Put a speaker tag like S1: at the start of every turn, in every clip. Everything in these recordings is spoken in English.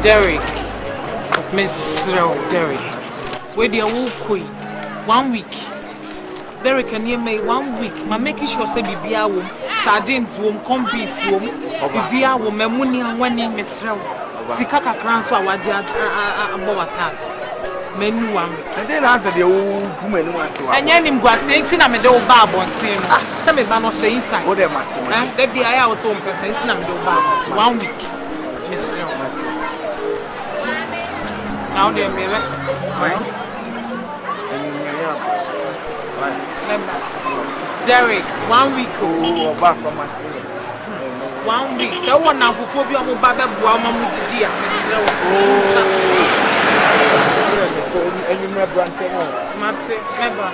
S1: Derek, Miss Derek, where the walk 1 week. Derek and you may 1 week. My making sure say Bibia womb, sardines womb, come beef womb, Bibia womb, money and 1 name Miss Row. Sikaka Cranso, what they are about us. Menu 1 week. And then answer the old woman once. And Yanim was saying, I'm a dog barb on team. Some of them say inside. What am I? Let the I was home percent, I'm a dog barb 1 week. Miss Row. Now they may Derek, 1 week. Oh, back from my 1 week. So one now for phobia, Baba, Buama, Mudia, Miss never.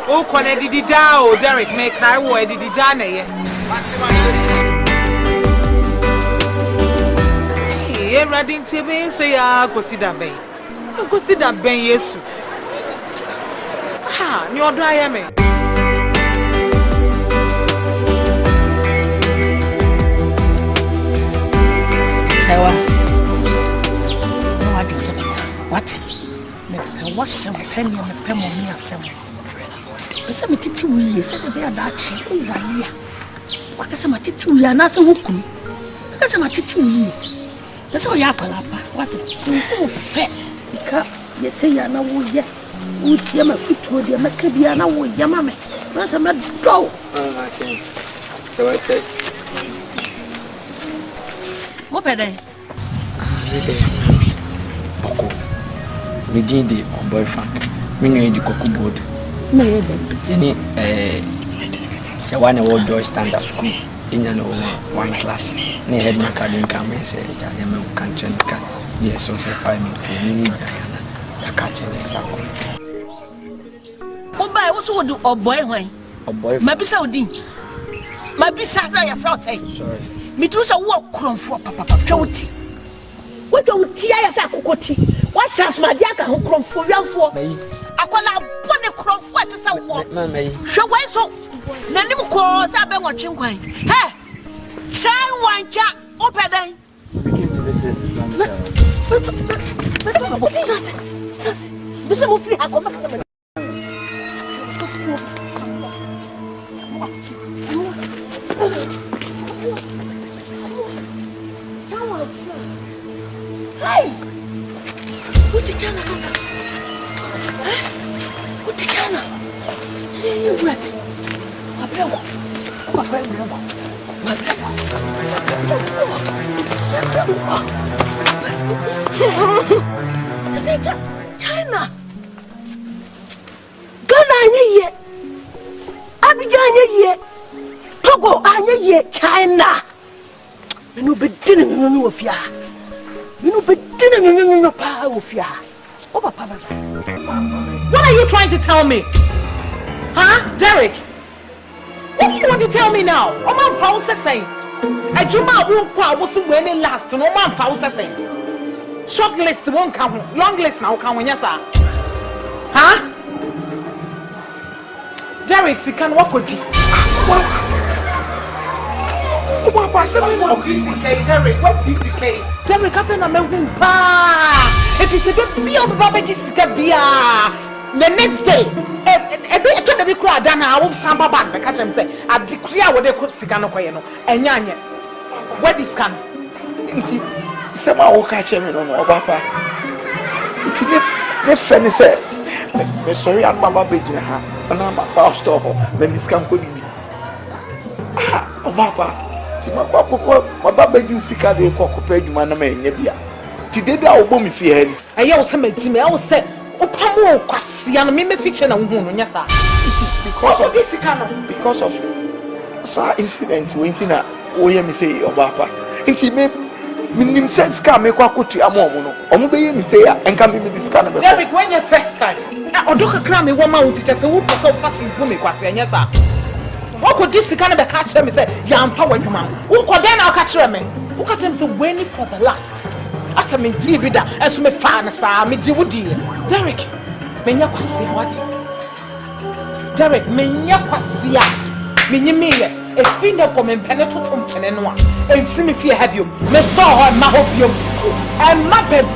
S1: Oh, Conedy Dao, Derek, make I word the Dana. Hey, Radin TV, say, I go see that bay. I go see that bay, yes. Ha, you're dry, me. Sewa. No, I do something. What? What's some send me a pem on me or something? But some 2 years, I be a Dutch. What is some 2 years? Not a wokum. That's some 2 years. That's all yapalapa. What? So you fat. Because you say I know yet. Uti ama fitu odi ama kabia na wo yama me na se me do so what say mo pede Opoku we did the boyfriend me no di Kumawood me ye se one wo do standard school inya no one class ne headmaster din come say ja ya me kan chen ka yes so say 5 minutes we need ya catch the example. Oba, what's what do boy when? Boy, my bisa odin. My bisa ya fra say. Sorry. Me do say walk kronfo papa twoti. What do tia ya say kokoti? What chance my dia ka ho kronfo wianfo? Akwala bone kronfo ate say wo. Mama. Hwe wai so. Nanim ko say be wotwe nkwan. He. Chan wancha opedan. Begin to listen. Bisa mo free akoma ka. Hey! What's the channel? What's the channel? You read? My brother. China. Ghana ye. Abidjan ye. Togo ye. China. You be dinner no fear. You be dinner no power fear. What are you trying to tell me? Huh, Derek? What do you want to tell me now? Oh, my pause saying. A Juma won't was when last no man pause saying. Short list won't come, long list now come when yes, sir. Huh? Derek, you can walk with you. What DCK, Derek? What DCK? Derek, I think I'm a whoompa. If it's a bit beyond Baba DCK, the next day, I can't be crowd down. I won't samba back. I catch him say, I declare what they could stick on a coin. And Yanya, what is can? Someone will catch him on Obapa. It's the friend said, sorry, I'm Baba Bejina, and I'm a pastor. Let me scam good. Obapa. My Baba, you see, I will cooperate with my name. Today, I will be feared. I also made Jimmy. I will say, Opoku, Christiana, me fiction and woman, yes, sir. Because of sir incident, waiting at OM say, Obapa. Intimate. Minim sense can make what could you a moment. Omobey me say, and can be this kind of Derek, when your first time. I do a cram a woman to just a whoop so fast in Pumi, yes, sir. What could this kind of a catch him? Say, young power man. Who could then I'll catch him? Who catch him? So when for the last. As I mean, reader, as me fan, sir, me do dear. Derek, Menya Passia, what? Derek, Menya Passia, Minimia,
S2: If we never come and penetrate on Penenoa, and see me if you have you, Miss Saw and Mahopium, and Mabel,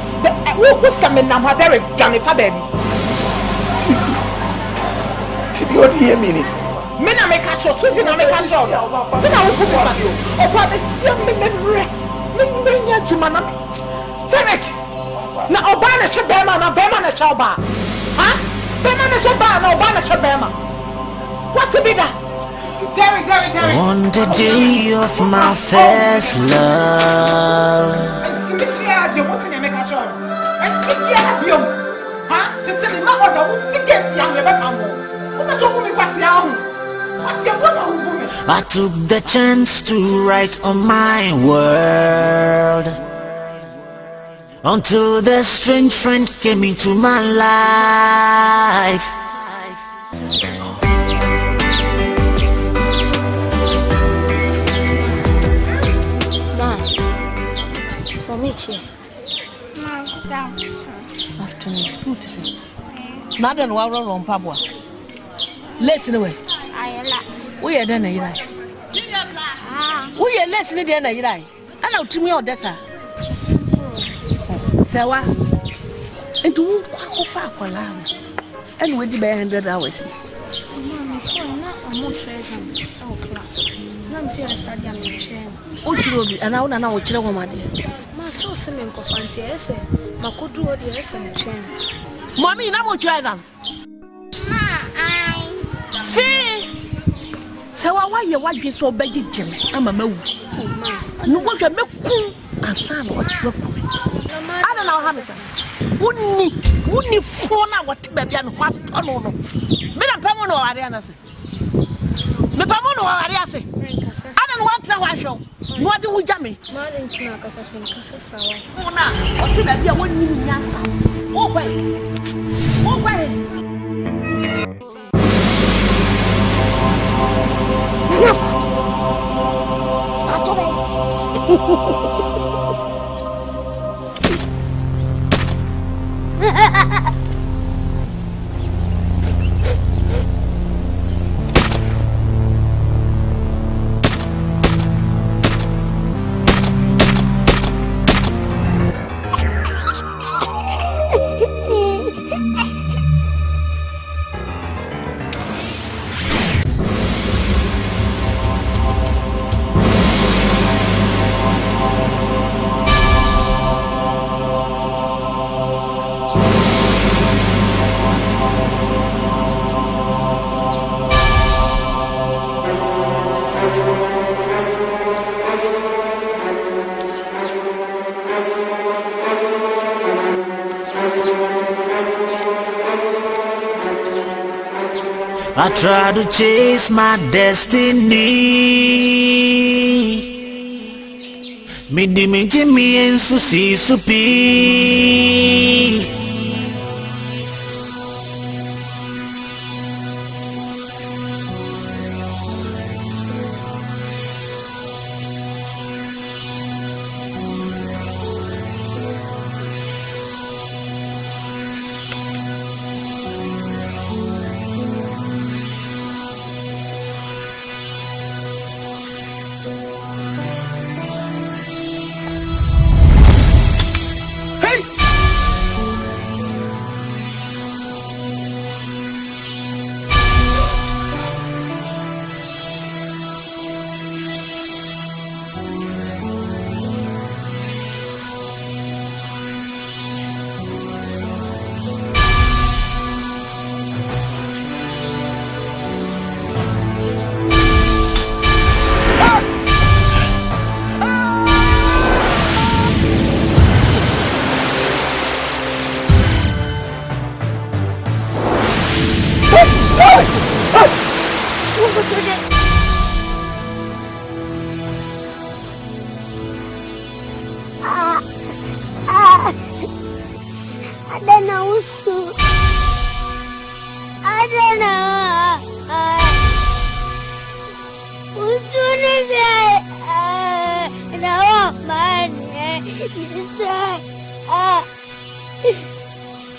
S2: what's some in Namaderic, Johnny Fababy?
S3: What do you mean?
S2: Mina make a show, sweet and I make a show. Then I will put on you. Oh, what is some memory? Bring your Jumana. Derek! Now, Obana Shabama, and Bama Shaba. Huh? Bama Shaba, and Obana Shabama. What's the bigger? Derek.
S4: On the day of my first love.
S2: And simply have you wanting to make a show. And simply have you. Huh? To send me my order, who's sick as young Rebecca.
S4: I took the chance to write on my world until the strange friend came into my life.
S1: Afternoon school to say. Madam, why wrong, Pabwa? Listen away. We are done a year. We are listening to the year. I know to me or that's a. So what? And to walk far for land. And with the 100 hours. Oh, you and I know what you want. My so similar confronting, I say, my could do what the rest of the chain. Mommy, now what you have. See? So why you want to so bad, Jim? I'm a move. No one can make cool and son what you I don't know how to say. Wouldn't phone out what baby and what on no. Mena Pamono Ariana say. Me Pamono Ariase. I don't want to watch you. What do we jammy? Martin Knackas. Oh, now, what did I be a 1 million answer? Oh, wait. Oh, wait.
S4: I try to chase my destiny. Me Jimmy and Susie Supi.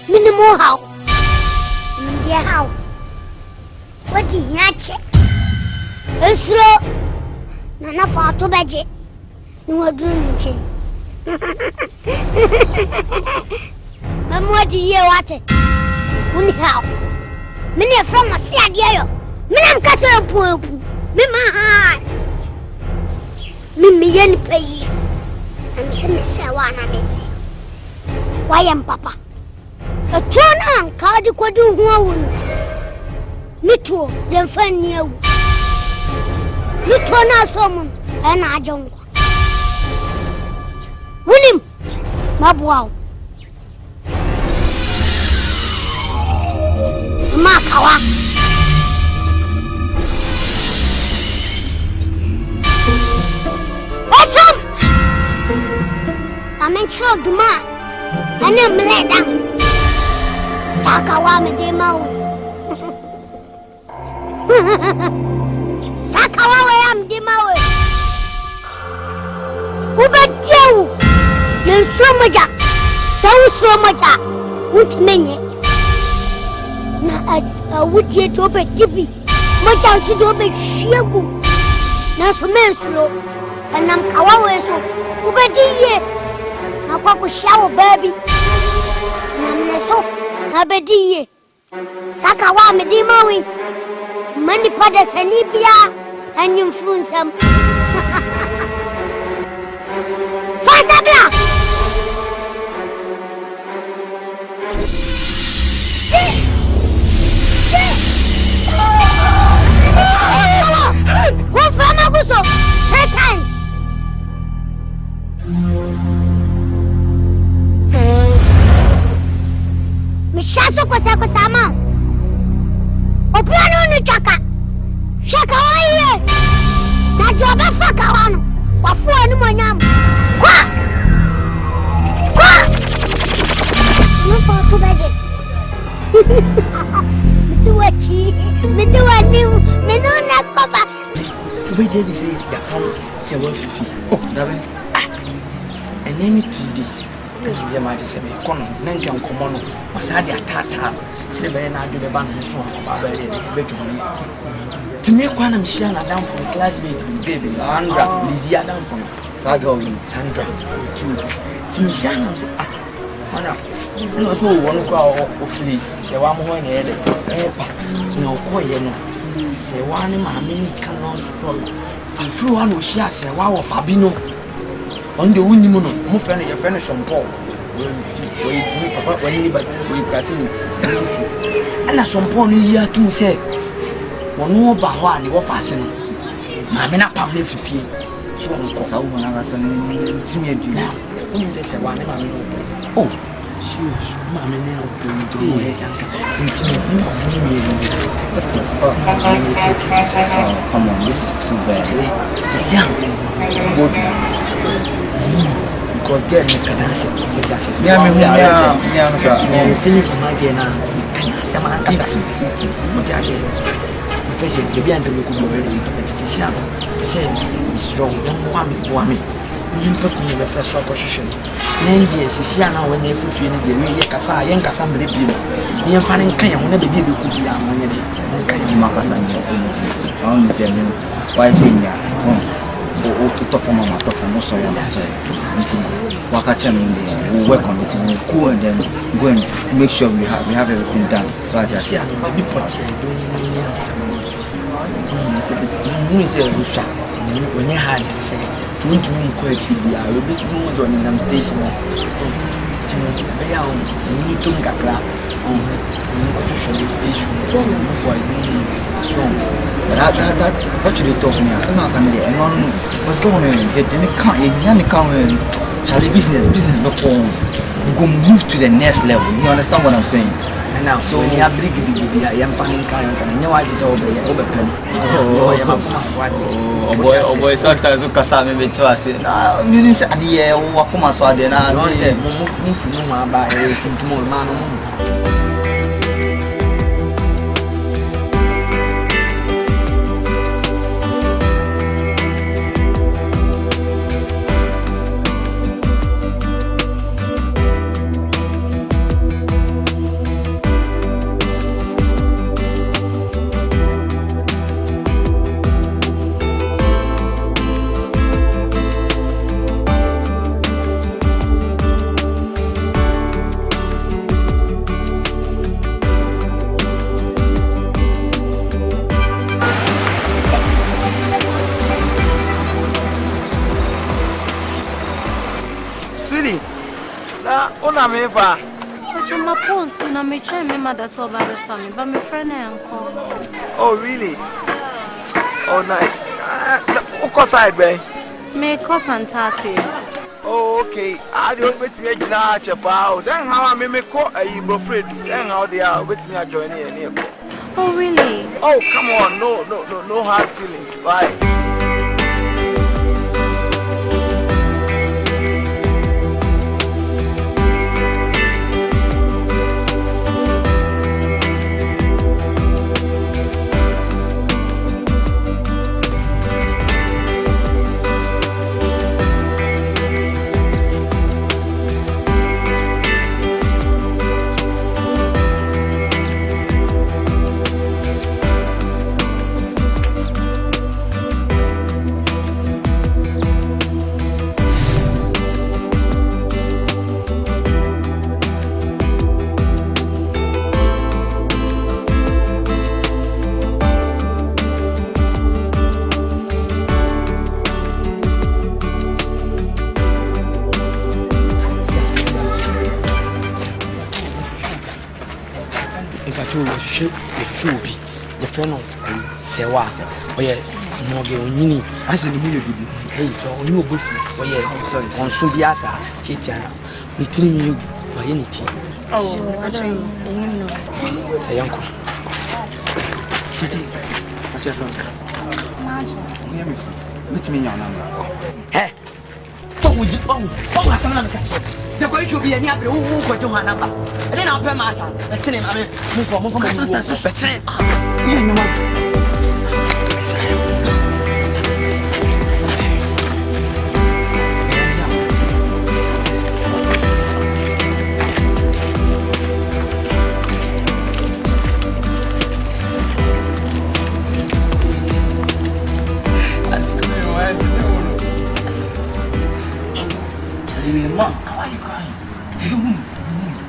S5: Minimum how? India how? What is that? It's slow. na fa to beje no waduru nche mamo di ye wate uni how mene from ase ade ayo mena mkasa empu me ma ha me yen pay and me say wana me say why am papa a tona ka di kwadu hu awu mito dem fani awu mito na so mun ana ajonko wunim mabwa makawa esom amen sure duma ana mleda sakawa me de mawo sakawa we am de mawo ubadjew yensomaja tawsomaja utmenye na wudie to be tibi moja nsi do be hwiegu na so mensulo anam kawawe so ubediye na kwa ko shawo baby na mneso na bediye saka wa me di mawi mani pada sanibia anyum frunsam fazabla Mishaso kwa sama opiano ni chaka shaka waye na joba faka wano wafua ni mwanyamu kwa nufa tubeje mituwachi mituwaniu minuna koba
S3: Ubeje di say ya come say 150. Oh, dabe. And then 3 days. And you might say me kono na nkan komo no. Masade atata. Say be na adu be ba no so ba ba dey be to me. Timi kwa na mshia na down from classmate with baby Sandra, Lizia down from Saga Sandra. Timi shia na say ah. Sana. No so won kwa ofili. Say wa mo ho na ye dey. Pa. Na okoye no. Say one mammy cannot struggle. To through one who shares say wow of Fabino on the Winimono, Muffin, your friend Shampoo. Papa, when anybody will cross in and a shampoo here to say one more Bahan, you were fastening. Mamma Pavley Fifi. So one of us and timid you now. When you say one, oh. Shoes, mamma, no, to me, come on, this is too bad. It's young. Because get me can answer. Yeah, sir. Phillips, my gain, can answer my auntie. What I say, because the behind the look already, but it's young. Say, strong, young woman. Impacting the first question. Nandy, Siciana, when they fulfill the Yakasa, Yankasa, Baby, the infant can never be able to be a man. Marcus and the only say, why sing ya? Oh, to talk from my top from also. Wakacham will work on it and we'll go and then go and make sure we have everything done. So I just see a bit potty, don't answer. When you had to say, to me, quite I will be moved on in station. To be on Newton Capra on the station. So, that what you told me, some family, and one was going on. It didn't come Charlie business no phone. Go move to the next level. You understand what I'm saying? And now, so when you have big, I am finding kind of no idea over penny. Oh boy, sometimes you can say to us, Minister, yeah, Wakuma Swadi, and I don't say, move no more by tomorrow, man. una me fa.
S6: But my phones when I make sure my mother's all by the family, but my friend and uncle.
S3: Oh really? Oh nice. What side bay?
S6: Me fantastic.
S3: Oh okay. I don't wait to get na chapa. Then how I me call a you afraid. Then how they are with me join here.
S6: Oh really?
S3: Oh come on. No hard feelings. Bye.
S7: Be the friend of Sewa, or yes, small girl, Nini, as a new baby. Hey, so you go see, or yes, on Subiasa, Titiana, meeting you by anything.
S6: Oh, actually,
S7: a young one.
S8: City, what's your friend? What's me your number?
S7: Hey, what would you own? Oh, my son, you're going to be a near who got your number. And then I'll pay my son. Let's say, I mean, move from Asante, so sweat. You know what?
S8: Mom, how are you crying?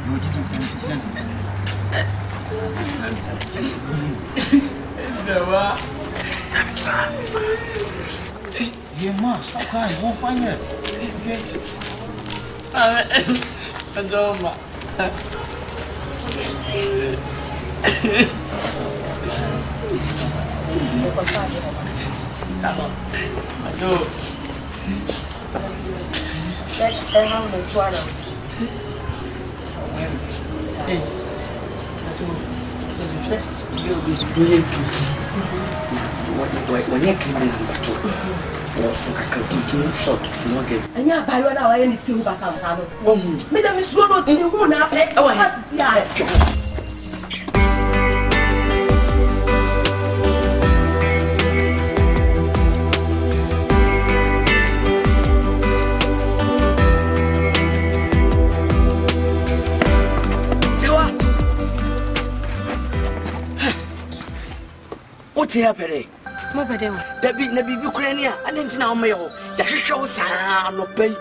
S8: You just yeah, Mom, stop crying. We'll find her. Okay? I don't know. I do.
S7: When you came in number 2, also I can do short to not get.
S1: And you buy one hour anything but some. Madam is swallowed in the moon. I want to see.
S7: What's happening?
S6: Mobile.
S7: Debbie, Ukraine, I didn't know me. You show some no pay.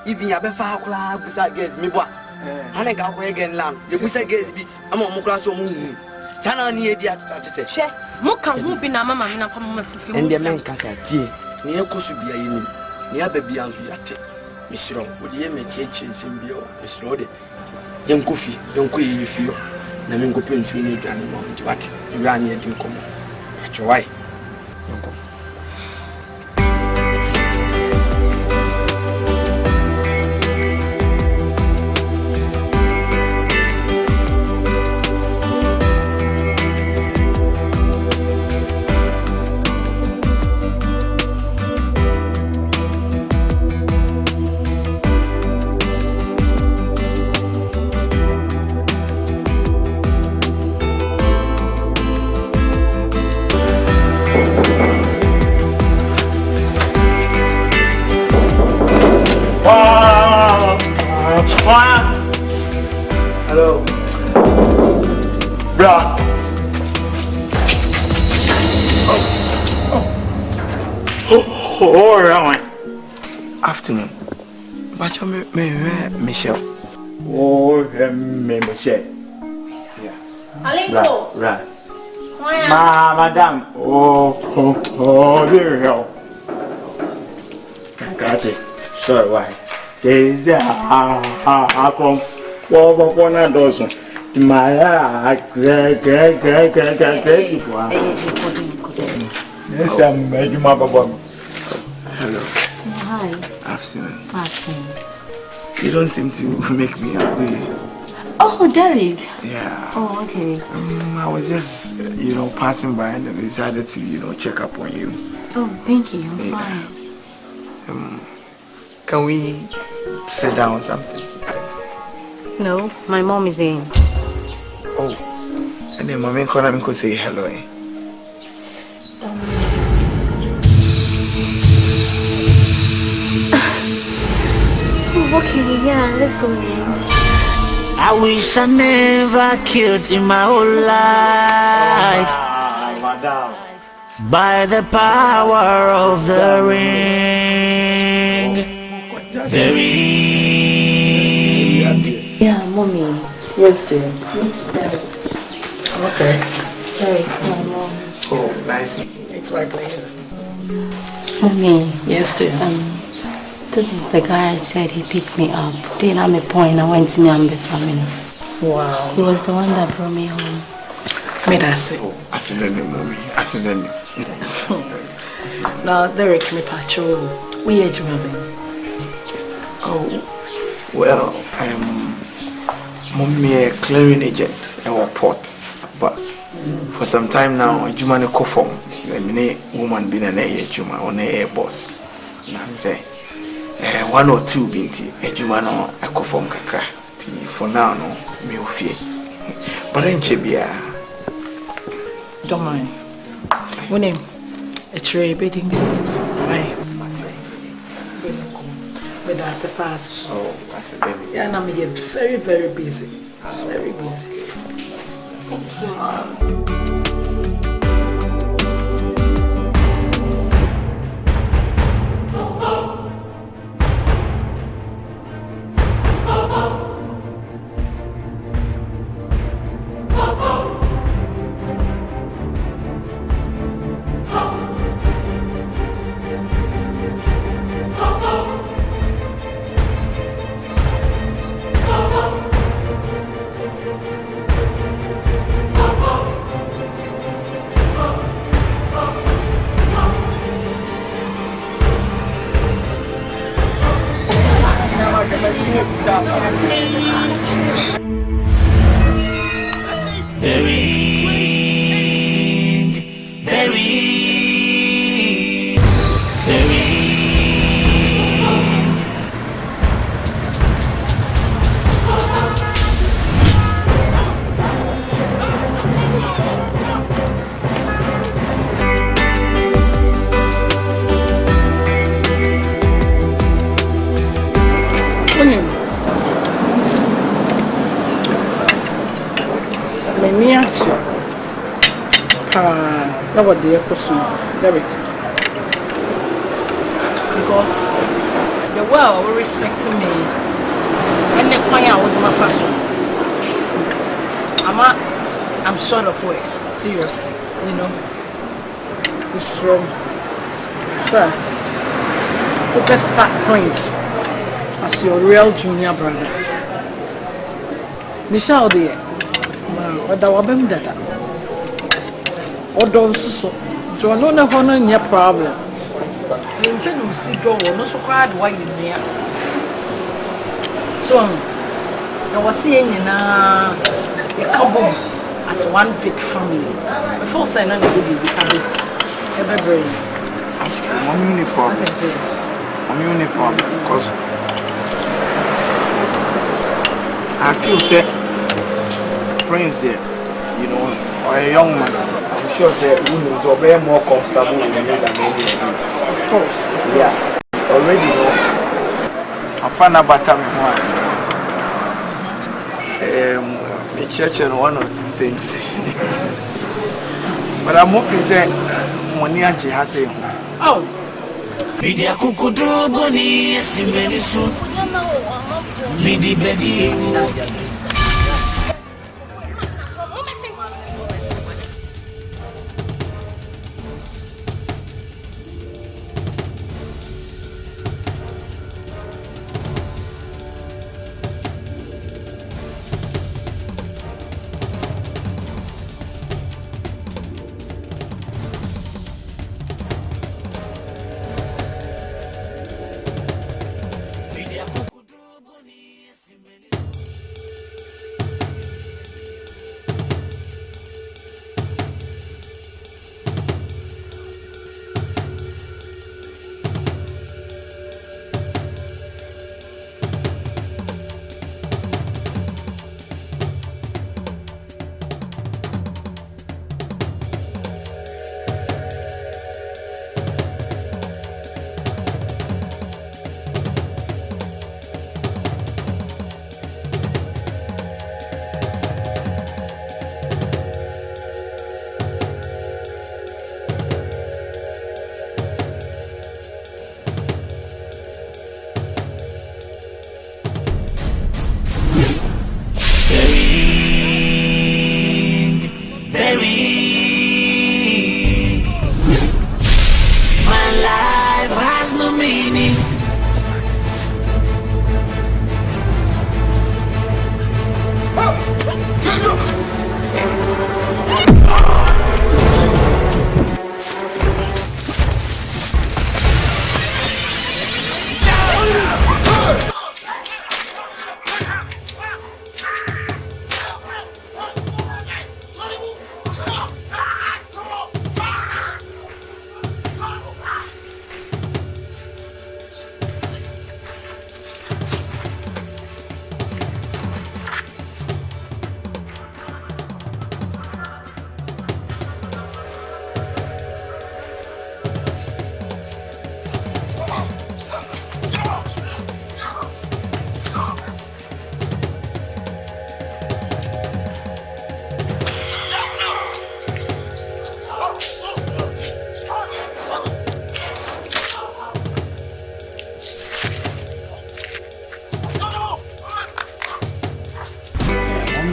S7: Even your befa club beside guess me. And I got again land. You wish I guess be among Mucras or Moon. Sana near the attitude.
S6: Chef, Moka won't be now, Mamma, and a palm of
S7: And the man can say, dear, near Kosubia in near baby answer yet. Miss Row, with the image in Simbio, Miss Rode. Young coffee, don't quit you feel. Namingo Prince, we need an moment. What? You ran yet in common. Why?
S8: Hello. Bruh. Oh, right. Afternoon. But you Michelle. Oh, Michelle. Yeah.
S6: Alinko.
S8: Right. Madam. Oh, there you go. Got it. Sorry, why?
S9: There's a for one dozen. My crazy one. Yes, I'm making my bubble. Hello.
S6: Hi.
S9: Afternoon. You don't seem to make me happy.
S6: Oh, Derek.
S9: Yeah.
S6: Oh, okay.
S9: I was just, passing by and decided to, check up on you.
S6: Oh, thank you. I'm fine.
S9: Can we sit down or something?
S6: No, my mom is in.
S9: Oh, and then mommy could say hello.
S6: Okay, yeah, let's go.
S4: I wish I never killed in my whole life. By the power of the ring. The ring.
S6: Yeah, mommy.
S2: Yes, dear.
S9: Okay.
S6: Sorry, my mom.
S9: Oh, nice meeting you.
S2: Exactly.
S6: Mommy.
S2: Yes, dear.
S6: This is the guy I said he picked me up. Then I'm a point. I went to me and the family.
S2: Wow.
S6: He was the one that brought me home.
S2: Made I say.
S9: Oh, accidentally, mommy. Accidentally.
S2: Now, Derek, me patrol. We are driving.
S9: Oh, well, mommy clearing agent at our port, but for some time now, Jumani Kofom, the woman being an air Juma on air boss. And I'm saying, 1 or 2 binti, a Jumano, a Kofom Kaka. For now, no, me fear. But then, Chebia,
S2: don't mind. One name, a tray bidding. Right. But that's the past.
S9: oh, that's a baby.
S2: Yeah, and I'm here very, very busy. Very busy. That's what they are costing, Derek. Because the world will respect me and the point out with my fashion. I'm short of words, seriously, It's from sir. Put a fat prince as your real junior brother. Michelle dear. What the woman did that. Odo so do no na ho no nya problem you say no see go no so kwa de why you near so I was seeing na a couple as one big family before say na go be every brain
S9: I'm only problem because I feel say friends there or a young man I'm sure that women are very more comfortable with me than any of you.
S2: Of course.
S9: Yeah. Already know. I found out about me church and one of the things. But I'm hoping that money and she has a
S2: oh.
S4: Media kukudu boni simenisu. Midi bedi.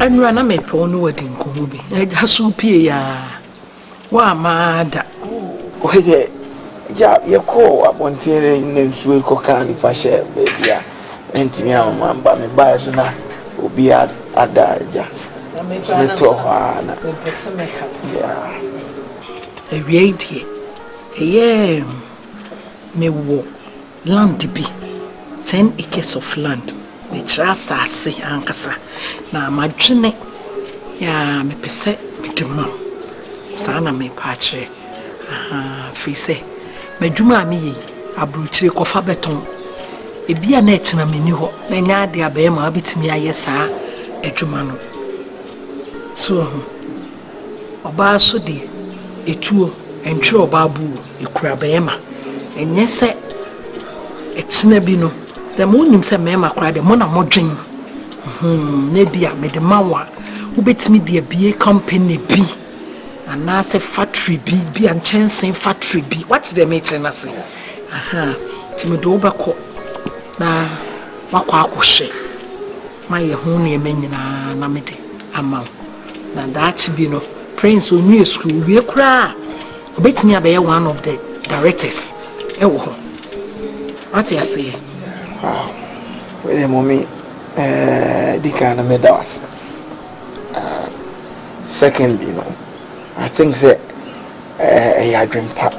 S2: And run a map on wedding, Kubi. I just so pia. Wa mada.
S9: Oh, yeah, your call up on tearing names will cook if I share, baby. And to me, I'm by me by so now will be at Adaja. Yeah.
S2: A radiate. Yeah, me walk land be 10 acres of land. Me trust I see Ankasa. Now, my journey, yeah, me pese me the mom. Sana me patche. Free say, me juma me abruchire kofa beton. Ebi a net na me ni ho. Na nya de abaye ma bitimi aye saa adwuma no. So oba so de etuo entwe oba bu ekura abaye ma. Enye se etina bi no. The moon se me ma kura de mo na modwen. Na bia me de mawa. Ubetimi de bie company bi. And now say factory be and chancing factory be. What's the matter na say? Timido bako na wakwa akoshe. My ho ne me nyina na mede ama. Na that be no prince on new school we kura. Obetimi abaye one of the directors. Ewo ho. What you say?
S9: Wow. Well, mommy, dika na me dawas. Secondly, you know, I think that a dream pap.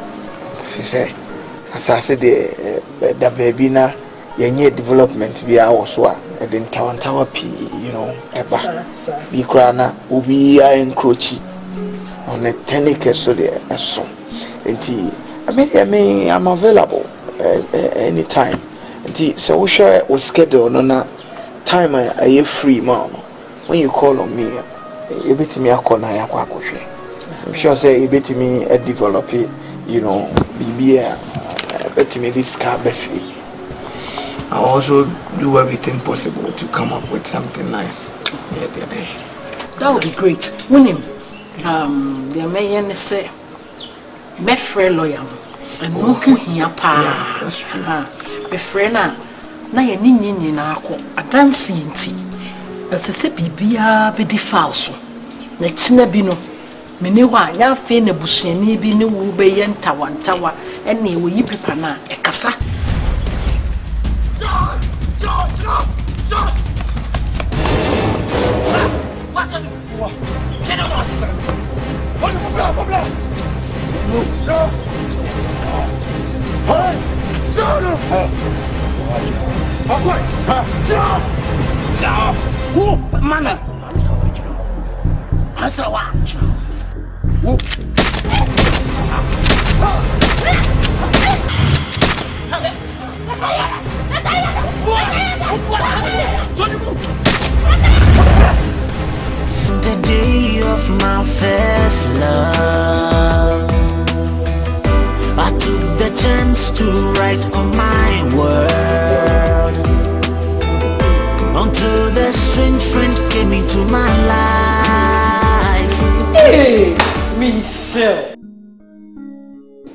S9: She say, as I said, the baby na yenye development be our swa. And then tower P, you know, eba. Be crana, ubi a encroachy on a 10 acres so there a song. And I'm available anytime. And so we share we schedule no time I free man. When you call on me, you bet me a corner yakwa. I'm sure say you bet me a develop it, you know, BBA, bet me this car free. I also do everything possible to come up with something nice. Yeah.
S2: That would be great. When him, the man say, my friend lawyer, and no here pa.
S9: Yeah, that's true.
S2: My friend na ye ni na akọ adansi nti. Asese bibia be di falso. Na china bi no me ne wa ya fe na busuani bi ne wo be ye ntawantawa ene wo yi pepa na ekasa.
S4: The day of my first love, I took the chance to write on my world until the strange friend came into my life.
S2: Hey, Michelle.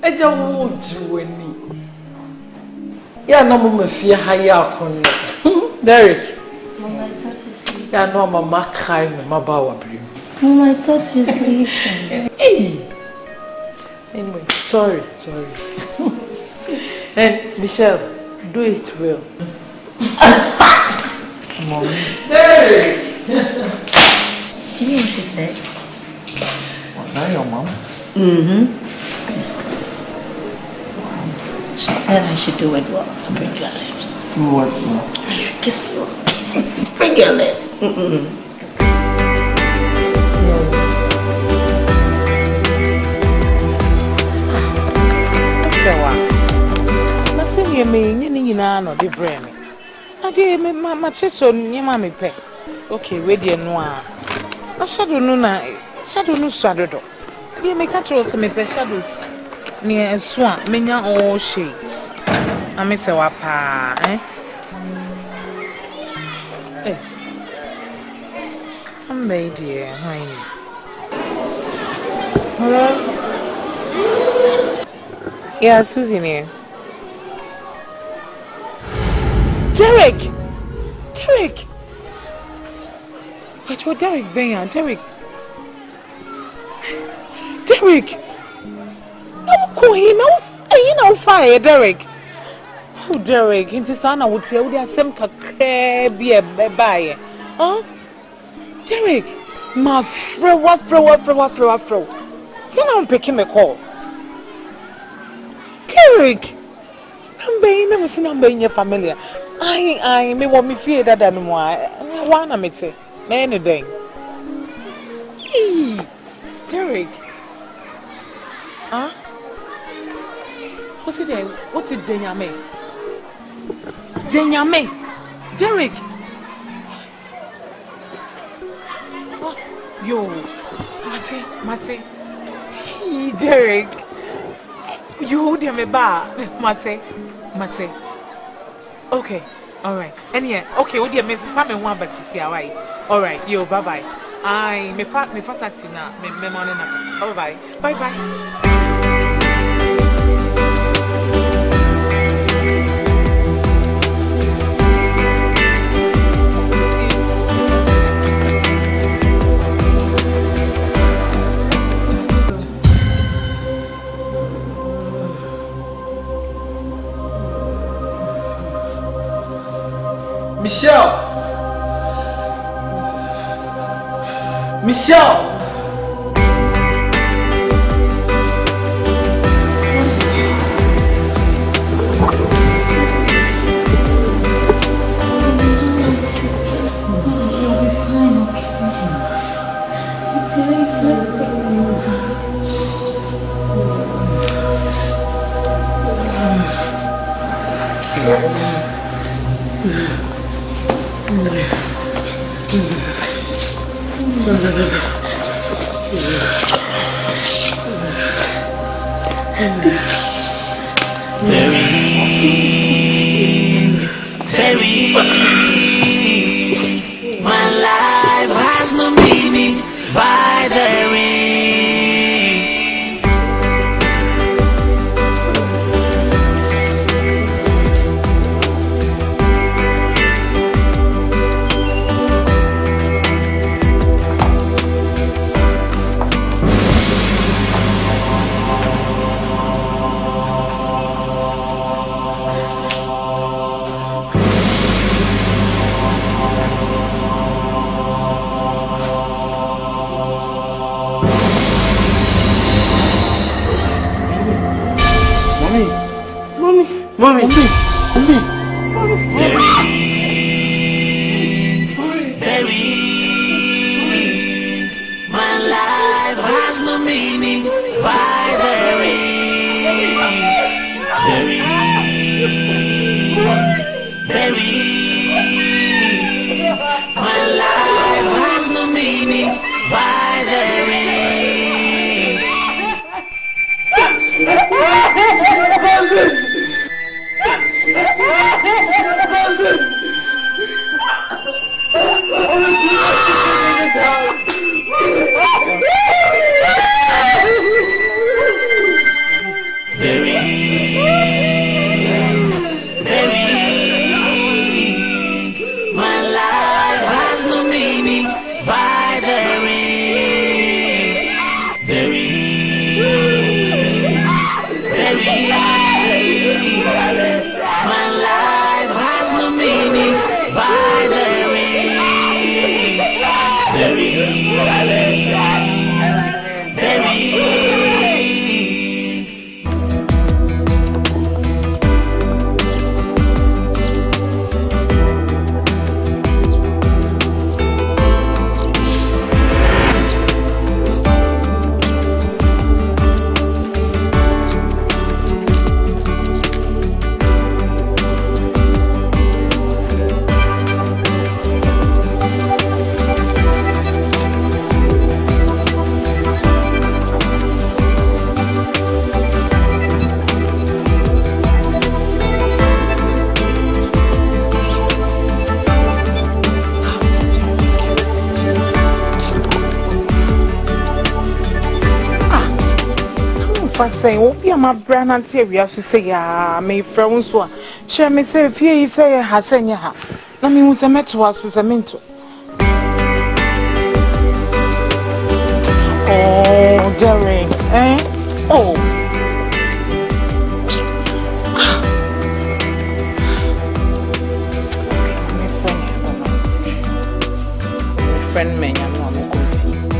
S2: I don't want you any. Yeah, no more fear higher con Derek. Yeah, no mama cry me mabawa brim.
S6: Mama, I thought you were sleeping.
S2: Hey. Anyway, sorry. And Michelle, do it well.
S9: Mommy.
S2: Derek.
S6: Do you know what she said?
S9: Was that your mom?
S6: She said I should do it well, so bring your lips.
S9: Do what, Mom?
S6: I should kiss you. Bring your lips.
S2: No, the brain. I did my chicho near mammy pet. Okay, wait, dear noir. I shadow no shadow. You may catch us some shadows near a swamp, many all shades. I miss a wapa, eh? I'm made dear, honey. Hello? Yeah, Susie here. Derek! But what Derek Bayan, Derek. No, no fire, Derek. Oh, Derek, into Sana would tell you some be a buyer. Huh? Derek, my friend, what throw. So now I'm picking a call. Derek, I'm being your family. I may want me fear that and why. One of me say, many day. Hey, Derek. Huh? What's it then? What's it, Denyame? Derek. Oh, yo, Mate. Hey, Derek. You hold him a bar, Mate. Okay, all right. And yeah, okay. What do you miss? Some one, but see, all right. Yo, bye. I me taxi now. Me money now. Bye.
S3: Michelle.
S4: My life has no meaning by the ring.
S3: Mommy.
S4: My life has no meaning by the ring. My life has no meaning by the ring. My life has no meaning by the ring. My life has no meaning by the
S2: Saying, "Oh, be my brand and say we have to say, ah, my friends one. Share me say, if you say, Hasenya, let me use a met to us with a minto. Oh, Derek, eh? Oh. My friend, me, I know I'm confused.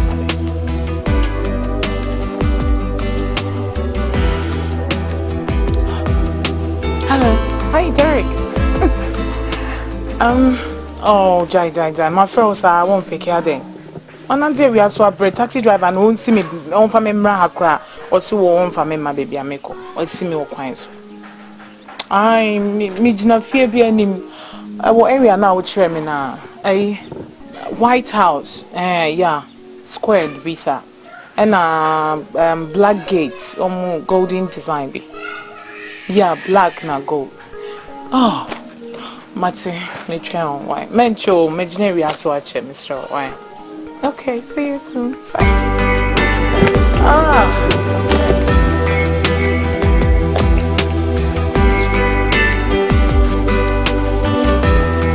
S2: Hello. Hi, Derek. Oh, Jai. My friends, I won't pick her then. On Monday we are so a taxi driver and won't see me on for me mra or so on for me my baby ameko or see me or quines. I me jina fear be anim. Our area now with chairman a White House, yeah, squared visa and black gate golden design be. Yeah, black na gold. Oh, Mate, me try on why. Mencho, imaginary as watch Mr. Why. Okay, see you soon. Bye.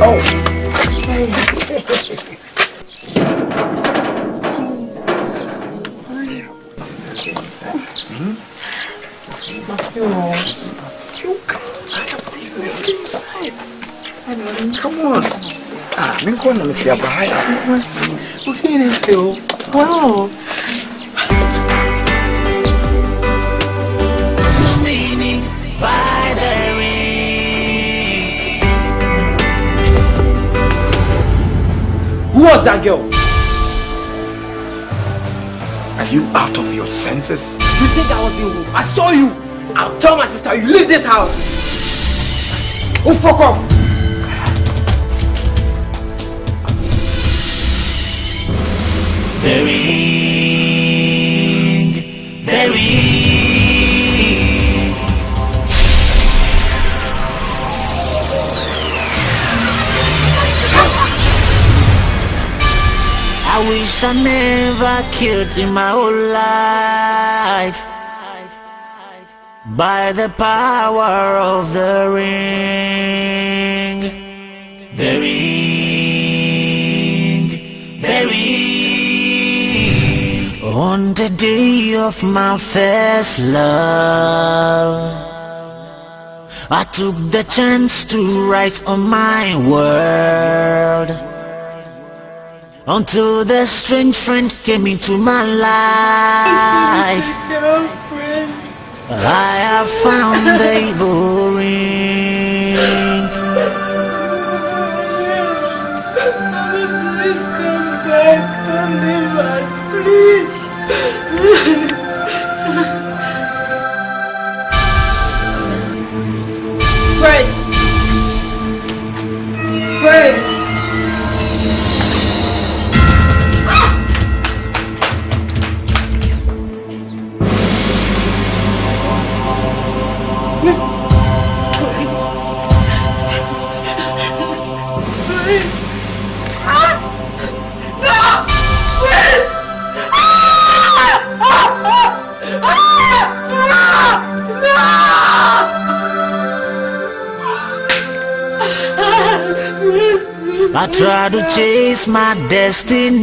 S3: Oh. Come on. I'm going to make you a bride. Okay, feel. Wow.
S4: Meaning by the ring.
S3: Who was that girl?
S9: Are you out of your senses?
S3: You think I was in room? I saw you. I'll tell my sister you leave this house. Oh, fuck off.
S4: The ring. I wish I never killed in my whole life. By the power of the ring. The ring. On the day of my first love, I took the chance to write on my world. Until the strange friend came into my life, I have found the evil ring.
S10: Please come back, don't leave us, please. Friends.
S4: I try to chase my destiny.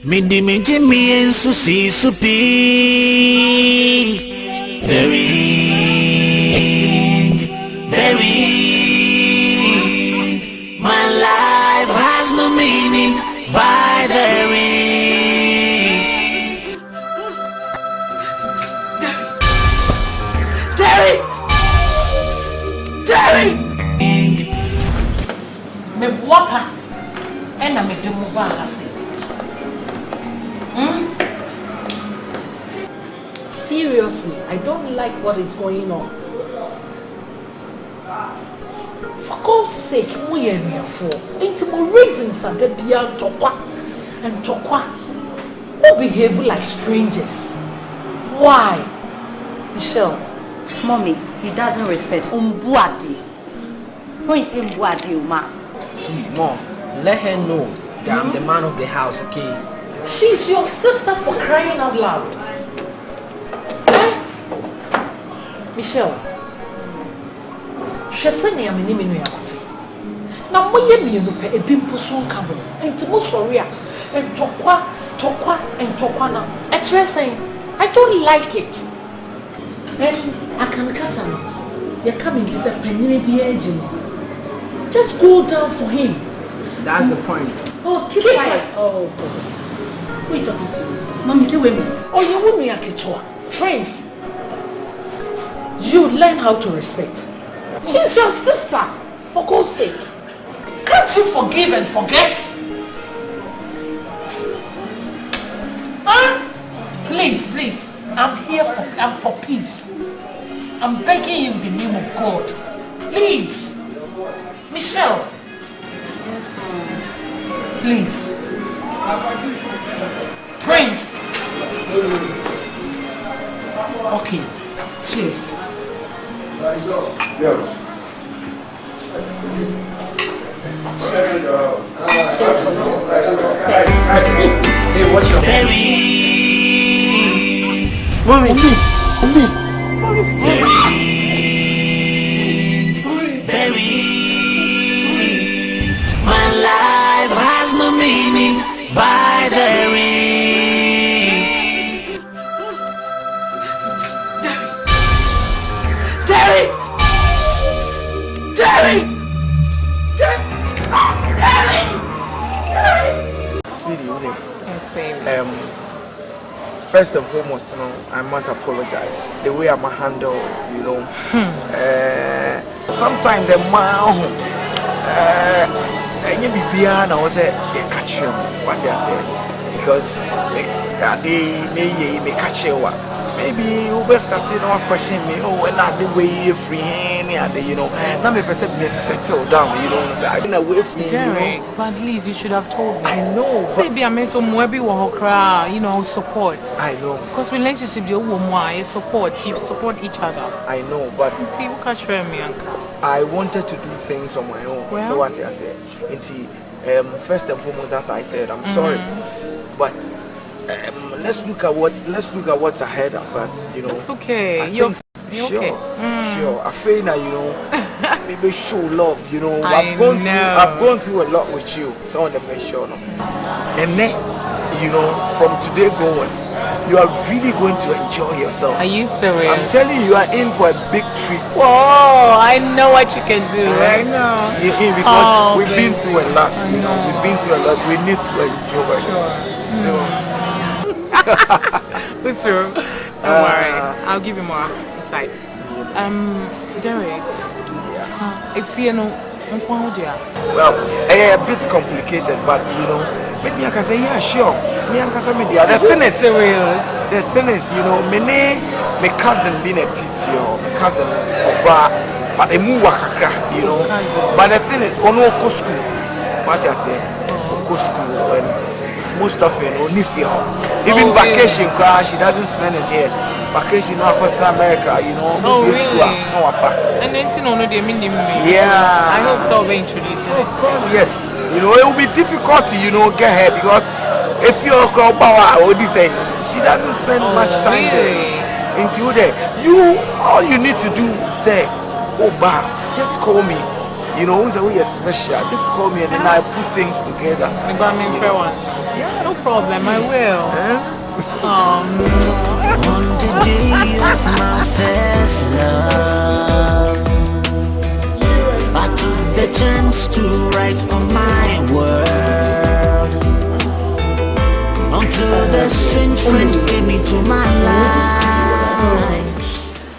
S4: Me and Susie Supi. The ring. My life has no meaning by the ring.
S2: Derek! Me wapa ena me demu ba hase. Seriously, I don't like what is going on. For God's sake, we are here for. Ain't more reasons are there beyond Tokwa and Tokwa. Who behave like strangers? Why? Michelle.
S6: Mommy, he doesn't respect Umbuadi. Point Umbuadi, ma.
S3: See, Mom, let her know that I'm the man of the house, okay?
S2: She's your sister for crying out loud. Eh? Michelle. She said, I'm a name in your body. Now, my yemi, you pay a bimpo soon come. And to most sorry, and tokwa now. Actually saying, I don't like it. And I can cast him. You're coming, he's a penny engine. Just go down for him.
S3: That's the point.
S2: Oh, keep quiet. Oh, God. Who are you talking to? Mommy, stay with me. Oh, you want me at the tour? Friends, you learn how to respect. She's your sister, for God's sake. Can't you forgive and forget? Huh? Please. I'm for peace. I'm begging you in the name of God. Please. Michelle.
S6: Yes, Mom.
S2: Please. Prince. Okay. Cheers.
S3: Hey, what's your
S4: Mommy. My life has no meaning by the ring.
S1: Daddy!
S9: Yes, baby. First and foremost, I must apologize. The way I'm handle, sometimes a man, and you be beyond, I was a catch you, what I said, because they catch you. Maybe you best start to question me. Oh, and not the way you're free, now me person me settle down. I've been away from
S2: Derek, but at least you should have told me.
S9: I know.
S2: Say be a mess of support.
S9: I know.
S2: Because relationship you support each other.
S9: I know, but
S2: see you catch me, uncle.
S9: I wanted to do things on my own.
S2: Well,
S9: so what I said, first and foremost, as I said, I'm sorry, but let's look at what's ahead of us.
S2: It's okay.
S9: You're
S2: sure. Okay.
S9: Sure. I feel that maybe show love. I've gone through a lot with you. So I want to make sure. And then, from today going, you are really going to enjoy yourself.
S2: Are you serious?
S9: I'm telling you are in for a big treat.
S2: Whoa! I know what you can do. I know.
S9: You're in because we've been through a lot. We've been through a lot. We need to enjoy. Sure.
S2: Listen, don't worry. I'll give you more insight. Derek. If you know,
S9: well, a bit complicated, but maybe I can say yeah, sure. Me and can say the thing is serious. The thing is, my cousin being a teacher, my cousin but they move But the thing is, on no school. What I say, school and most of it only even vacation crash, she doesn't spend it here. Vacation now for America,
S2: Oh really? And then they mean
S9: yeah.
S2: I hope so. They introduce it.
S9: Of course, yes. It will be difficult to get her because if you're a girl power or this she doesn't spend much time there. Until there, all you need to do say, oh bah, just call me. Who's a way special. Just call me and then I put things together.
S2: Yeah, no problem. I will.
S4: On the day of my first love, I took the chance to write on my world. Until the strange friend came into my life.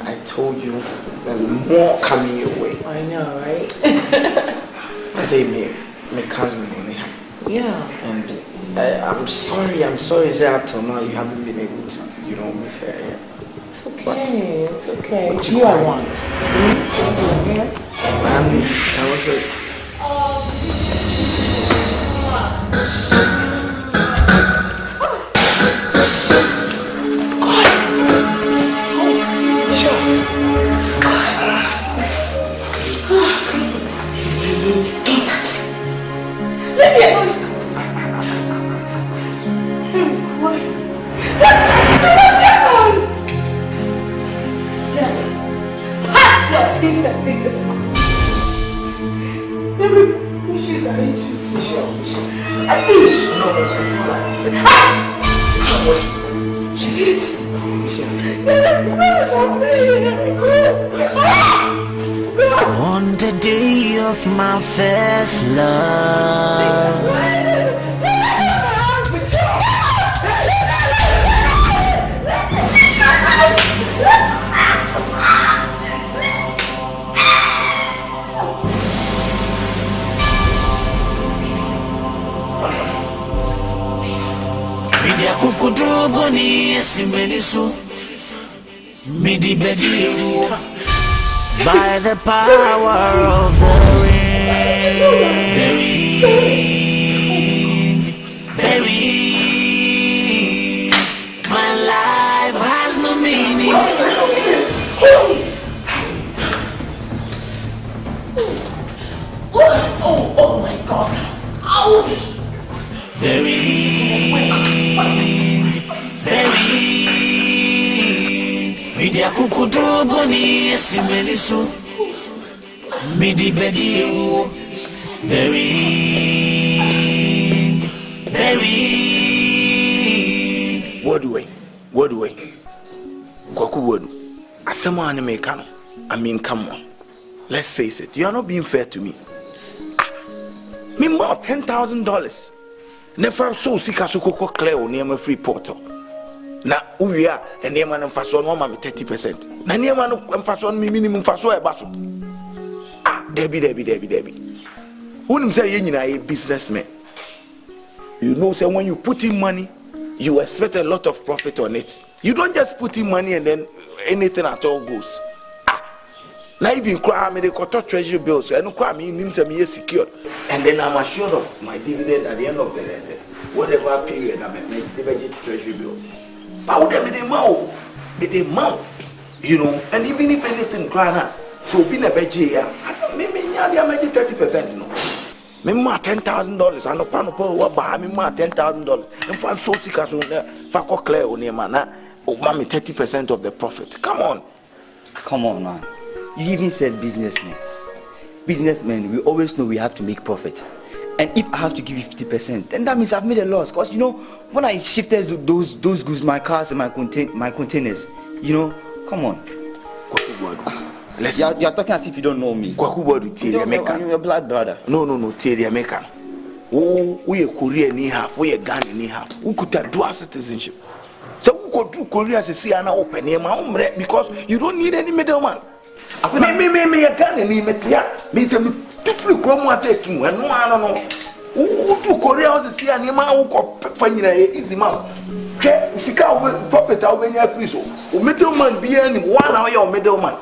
S9: I told you there's more coming your way.
S2: I know, right?
S9: I say my cousin.
S2: Yeah.
S9: And I'm sorry say up till now you haven't been able to, meet her yet.
S2: It's okay, it's okay.
S9: What
S2: you I want.
S1: Don't touch me. Let me alone. This is the biggest house. Jesus.
S4: On the day of my first love, media kukudrobo ni esimenisu midi bedi by the power of the ring, the ring, my life has no meaning.
S2: Oh my God! Ouch!
S4: The ring, media kukudrobo ni esimenisu midi bedi the ring.
S9: What do I? Kumawood. Asama ni mekano. I mean, come on. Let's face it. You are not being fair to me. Me more $10,000. Never so sika so koko clear on near my free portal. Na uya and near man faso no mama 30%. Na near man faso me minimum faso e baso. Debbie. Who say you are a businessman? You know, say when you put in money, you expect a lot of profit on it. You don't just put in money and then anything at all goes. Now even cry me they cut treasury bills. I don't cry me means I'm secured. And then I'm assured of my dividend at the end of the whatever period I make the budget treasury bills. But would they be the amount, you know, and even if anything cry now, so being a budget, maybe I make it 30%, no. Me more $10,000. I no pan up what buy me more $10,000. And for so sick as on there, for clear on your man, oh, mommy 30% of the profit. Come on,
S8: man. You even said businessmen. Businessmen, we always know we have to make profit. And if I have to give you 50%, then that means I've made a loss. Because, you know, when I shifted those goods, my cars and my containers, you know, come on. You're talking as if you don't know me.
S9: Kumawood,
S8: I'm your blood brother.
S9: No, Terry American. Oh, we a Korean ni half, we a Ghanaian ni half. Who could have dual citizenship? So who could do Korea as a see and open here, my own because you don't need any middleman. Me a Ghanaian ni metia. Me tell me two free Chroma taking and no, I don't know. Who do Korea as a see and your man who got finding a easy man. Sika profit out when you're free so. Middleman be any 1 hour your middleman.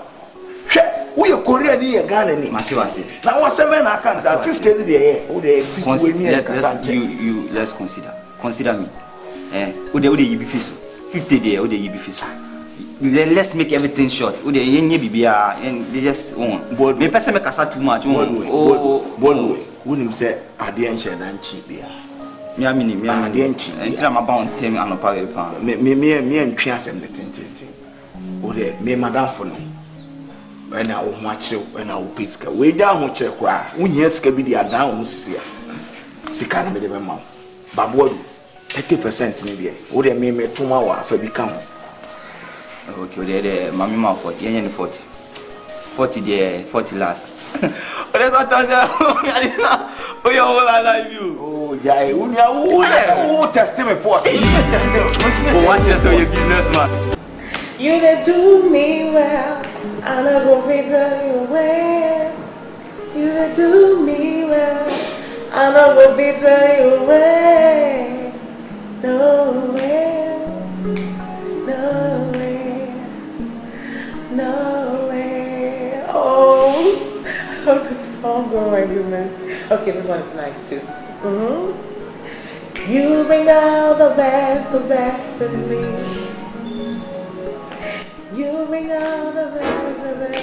S9: We are Korean ni Ghana ni.
S8: Masiwasi.
S9: Now what seven I can't 50 there.
S8: Let's consider me. Ude you be fiso. 50 there, ude you be fiso. Then let's make everything short. Ude yenye bibia and they just me person make asa too much.
S9: Bono. Wouldn't say adienche na cheap ya.
S8: Me adienche. Until I'm about 10 and pa.
S9: Me and asem the tin. Ude me madam for no. When I will match you, when I will pick way down with your cry. When yes, can be the down, Mrs. Sikan made a mouth. Baboy 30% in the would they me 2 hours for become.
S8: Okay, there, Mammy Mouth 40, 40 there, 40 last. But that's what I oh, you're all I like you.
S9: Oh, Jay, who tested me, poor tested.
S8: Watch us, so you businessman.
S2: You that do me well. And I go be done you well. You that do me well. And I go be done you well. Nowhere. Oh, I hope this song go my goodness. Okay, this one is nice too. You bring out the best in me. You bring out the best.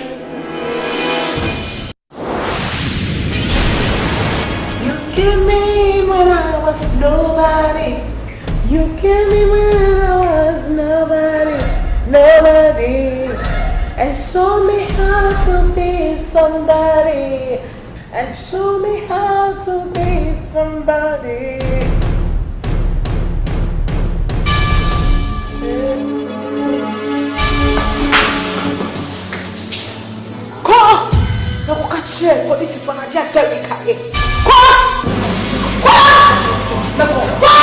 S2: You give me when I was nobody. You give me when I was nobody. And show me how to be somebody. and show me how to be somebody. Go! No, go catch it. What is it for? I just tell you, go! Go! No, go!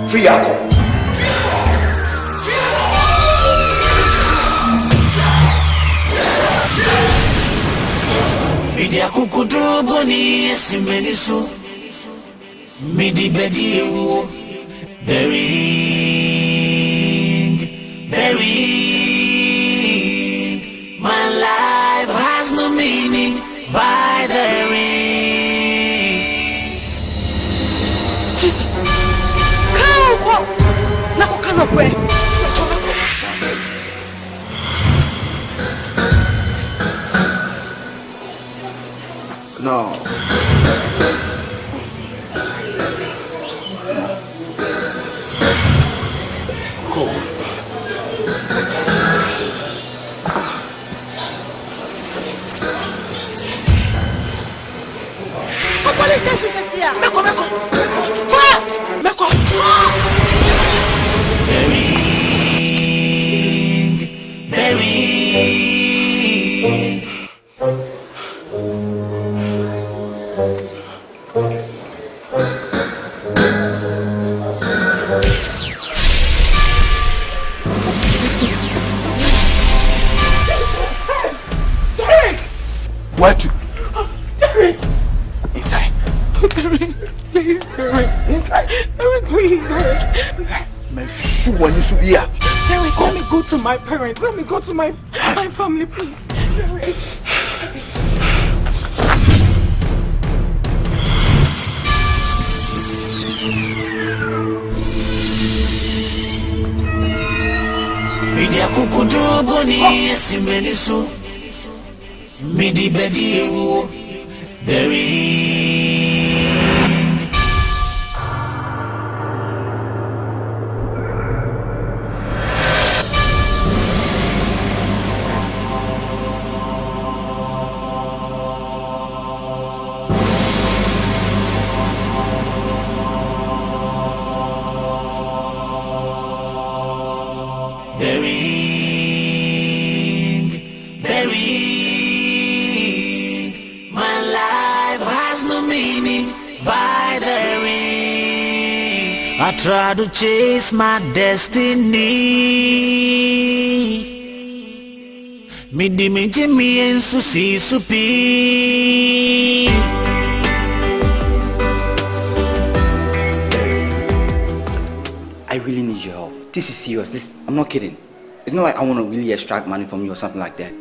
S9: Free alcohol.
S4: Media kukudro boni esimenisu Midi bedi ewu The ring My life has no meaning by the ring
S1: Jesus Come Nako kano kwe
S9: No. Cool.
S1: Police station is here. Meko.
S4: The ring
S9: Where to?
S2: Derek!
S9: Inside.
S2: Derek, please, Derek.
S9: Inside.
S2: Derek, please, Derek.
S9: My shoe when you should be here.
S2: Derek, let me go to my parents. Let me go to my family, please. Derek.
S4: Media kukudro boni esimenisu Midi bedi ewu The ring My life has no meaning by the ring I try to chase my destiny Midi Jimmy and Susie Supi
S8: I really need your help. This is serious. I'm not kidding. It's not like I want to really extract money from you or something like that.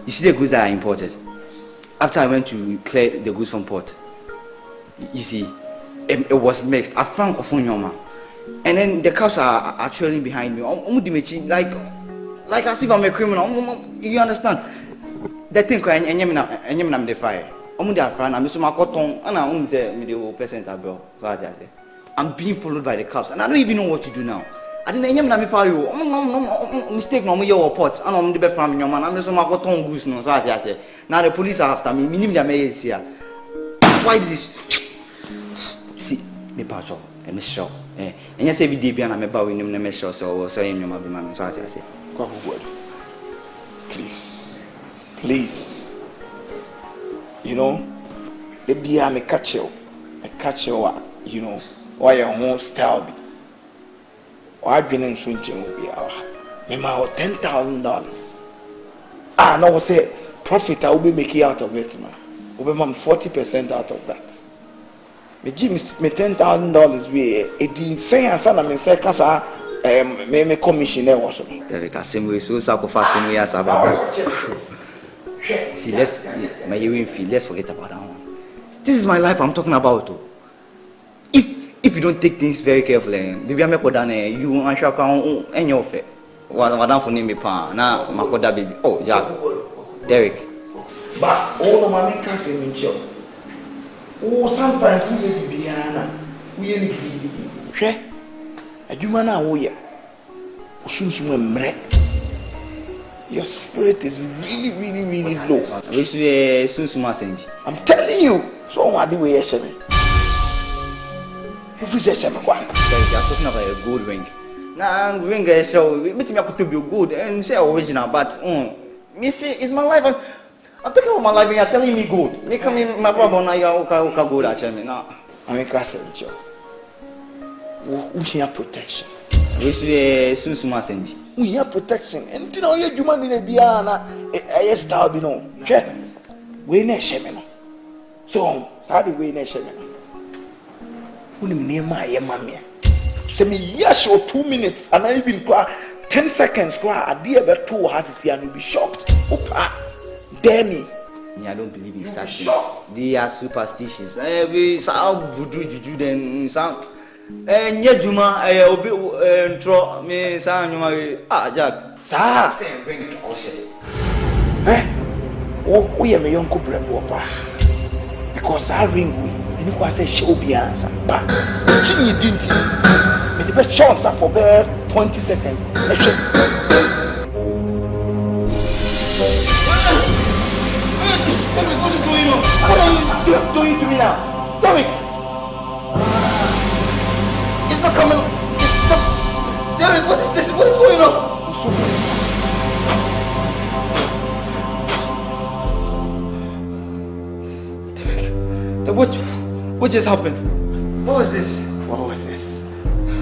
S8: You see the goods that I imported? After I went to clear the goods from port, you see, it was mixed. I found Ofunyoma. And then the cops are trailing behind me. Like as if I'm a criminal. You understand? That thing, I'm the fire. I'm being followed by the cops, and I don't even know what to do now. I didn't know mistake no your report. I know the from your man. I'm just my goose no. So I say now the police are after me. Minimum here. Why did this? See, me patrol, me show. And you say we did be and me bow in me show. So saying your man. So I say,
S9: Kumawood, please. You know, the beer me catch you, you know. Why your own style be? I've been in Sunchen will be our $10,000. No, say profit I will be making out of it, man. Will be 40% out of that. Me give me $10,000 be a deal say and son me say kasa me commissioner or something.
S8: the same way so sacrifice me as about. See, let's forget about that one. This is my life I'm talking about. if you don't take things very carefully, baby, I'm not done. You and Shaka and your face. What I'm for name me pa na makoda baby. Oh, Jack, Derek.
S9: But all my men can't say me chill. Oh, sometimes we are Bibiana. We are the She, a human away. Your spirit is really, really, really low. I'm telling you. So what do we say? Who says I'm talking
S8: about a gold ring. Nah, ring is so me to be good and say original, but me see it's my life. I'm talking about my life and you're telling me good. Me come in my problem now you okay good actually now.
S9: I'm a castle job. We have protection.
S8: We have
S9: protection. And you know you human in a biana a style you know. Check. We ne shemeno. So how do we ne shemeno? Uni near my mammy. Send me yes or 2 minutes and I even cry 10 seconds cry a dear about 2 has to see and you'll be shocked. Opa, dare me.
S8: I don't believe in such things. They are superstitious. We sound voodoo juju then sound. And yet, Juma, I obey throw me sound Jack.
S9: Sir, oh, we are a young couple because I ring and it was a show be answer. But you didn't. The best chance for about 20 seconds.
S10: What's going on?
S9: What are you doing to me now? Derek! It's not coming. It's not. Derek, what is this? What is going on?
S8: Derek, what just happened? What was this?
S9: What was this?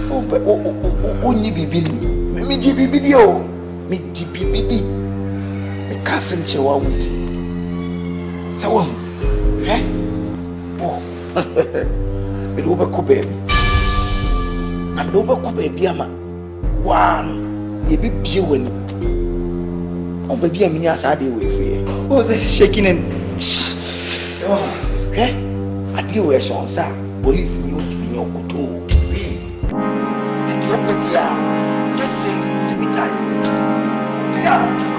S9: Oh, you be Billy. Me GBBD. Me GBBD. Me can't chewa wuti. So, eh? Oh, me do Opoku baby. I'm the Opoku baby, ama. One, you be beautiful. Oh, baby, I'm in your side with you.
S8: What was that shaking and?
S9: Oh, eh? I deal with Sean, sir. Police, you in your good. Just say 3 times. Yeah, just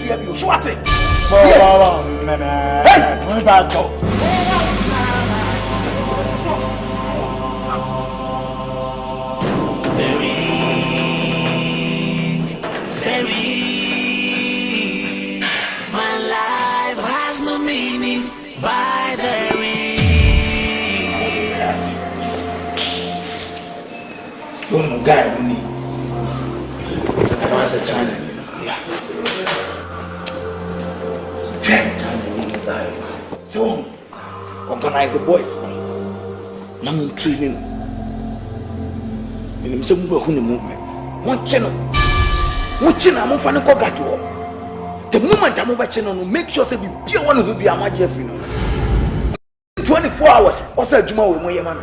S7: see you. Swat it.
S9: Hey, back go.
S4: My life has no meaning by the ring.
S9: You're a guy, we need. As a China, yeah. So, organize the boys. Now, training. In some movement. One channel. One channel, I'm going to go. The moment I'm over channel, make sure to be one who be a magic. 24 hours, also, Juma with my man.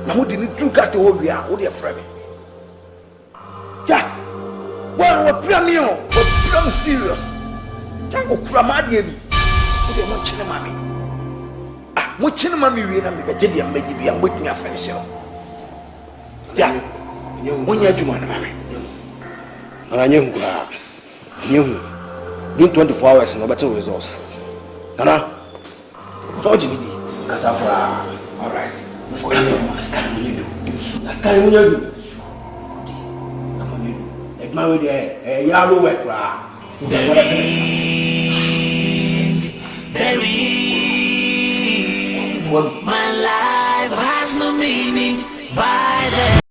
S9: Now, we didn't do got to hold you out with your friend. Yeah. Well, we're premium, we're serious. Tango Kramadi, we're watching mammy. Ah, watching mammy, we are a jelly and maybe I'm waiting a finish. Yeah, when you're Juman, mammy. And I knew doing 24 hours and no better results. Nana, told you, Casafra. All right, let's carry you. Let's carry you. Married a yellow wet
S4: my life has no meaning by the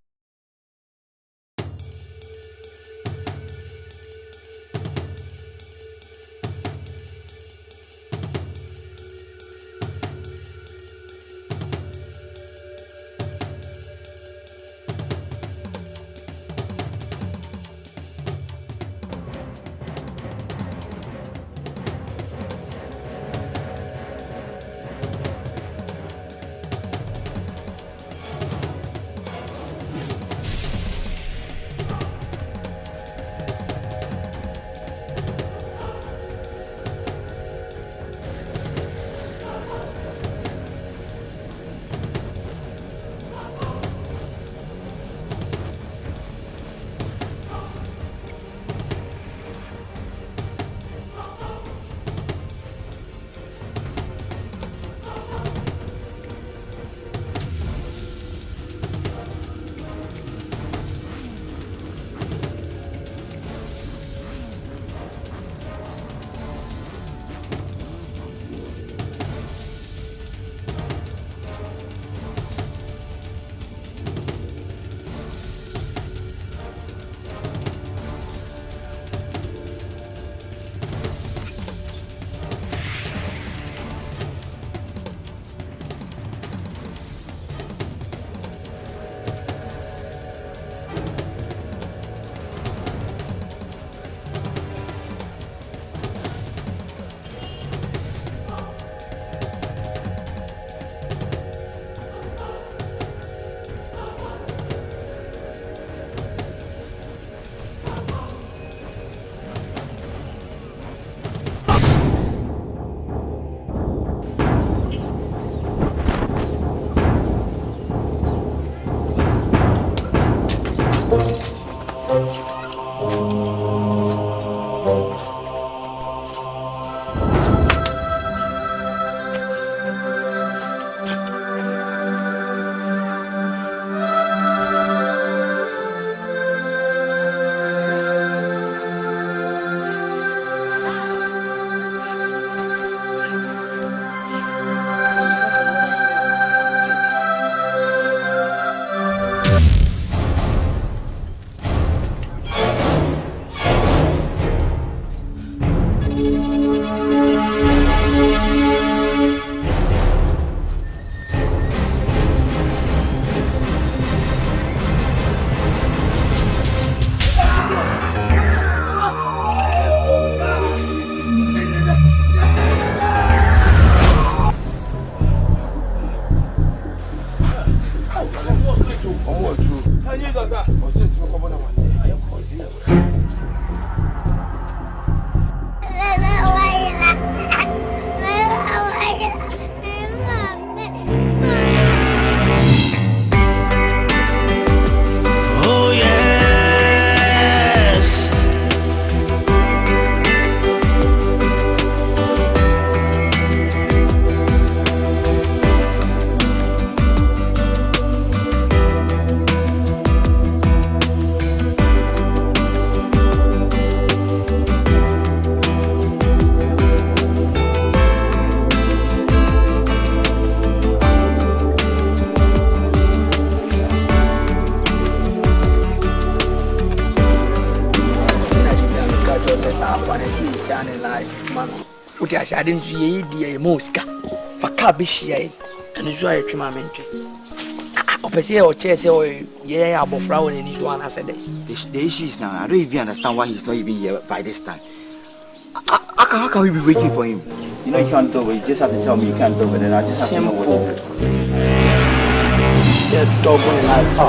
S3: Sarfo and see channel life, man. What I said, didn't see a mosca for Cabishia, and it's why I trim my mention. Opposite or chess or yeah, about flower in his one as a day.
S8: The issue is now, I don't even understand why he's not even here by this time. How can we be waiting for him? You know, you can't do it. You just have to tell me you can't do it, and I just have to know what.
S3: Yeah, dog on life.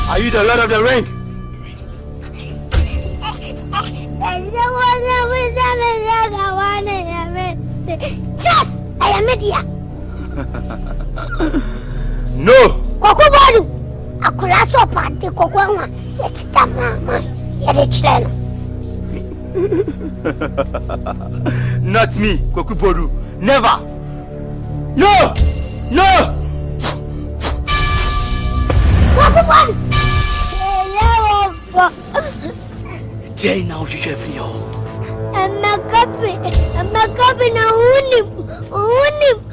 S7: Are you the Lord of the Ring?
S5: Yes, I am media.
S7: No.
S5: Kokobodu, akula so party kokwanwa. It's the mama. You're chileno.
S8: Not me, Kokubodu. Never. No. No.
S5: Kokobodu.
S3: Jay now you have your.
S5: I'm a copy now. Unim.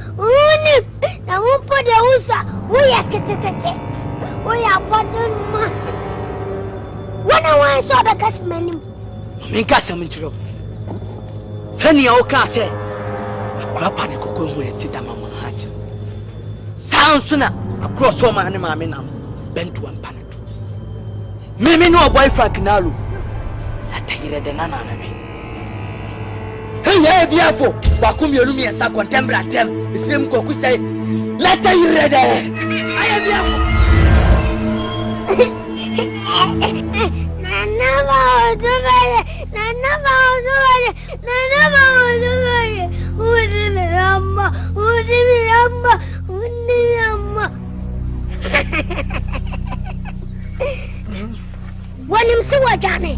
S5: Now won't put the usa. We are kitty. We are pardon. When I want so because many.
S3: Make us some intro. Fanny Oka said, Crapani Coco went to Damama Hatch. Sound sooner across home and Mamma bent to one panel. Mimi no boyfriend Nalu. I tell you the nana. Hey, Biafo, Bakumi Olumi and Sa Contembra Tem, the same Coco say, let you ready. I am Biafo.
S5: When him see what Johnny,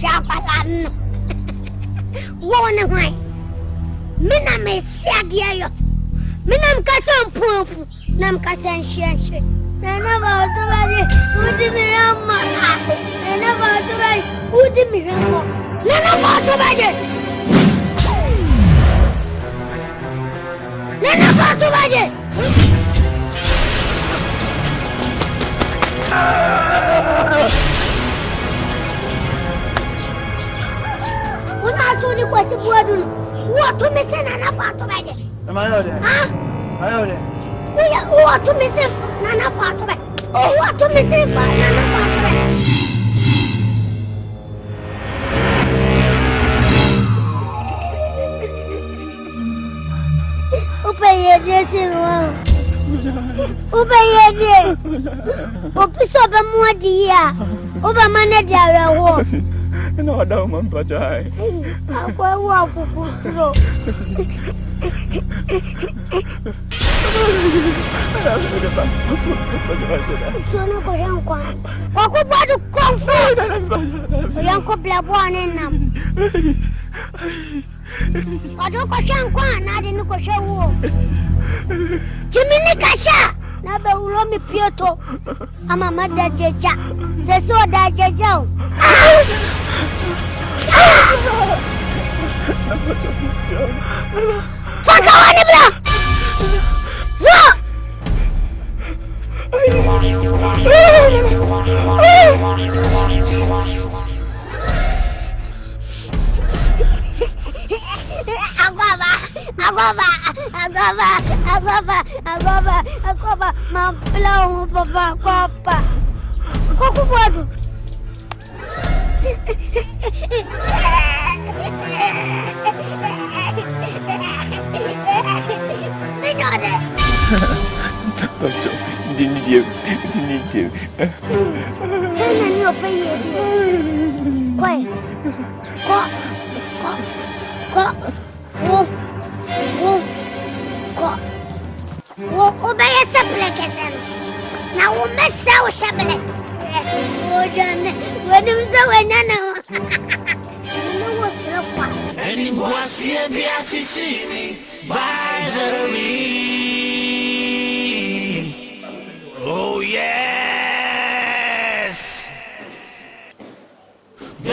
S5: Japalan, one away. Mina may say, dear, Minam Cassan Poop, Nam Cassan Shanship. None about the way, who did me Amma, and about the way, who did me Amma, none about the way. None about the way. When I saw the question, what to miss and about the way?
S7: Am I out there? I out there.
S5: Who are to miss it? Nana Fatome. Who are to miss it? Nana Fatome. Open your dressing. Open your day. Open up a more dear. Open my dear.
S7: No, I don't want to die.
S5: I walk through. Sono ko yan kwa. Ko ba du confront. Yan ko blabo anenam. Ado ko yan kwa na de ko shewo. Timini kasha. Na be ulo mi pieto. Ama mada jeja. Se so da jeja. Faka wani bra. Agora, mamplão, papa. Coco bodo.
S7: Didn't you?
S5: Turn on your baby. Quiet. Obey a supplication. Now we'll mess out Sibling. Oh, John, when you go and no was and it was here
S4: by the way. Oh, yes. My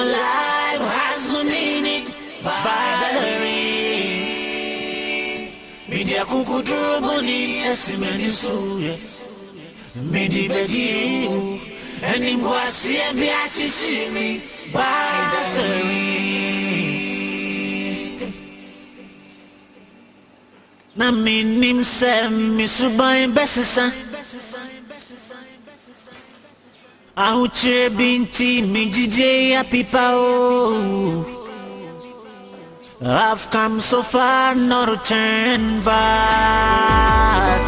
S4: life has no meaning by the ring. Media kuku droboni esimeni suye. Midi bedi and in Boasia Biachishimi by the ring. Naminim Sam Misubai Bessisa. Auche binti mijije ya pipao. I've come so far, not to turn back.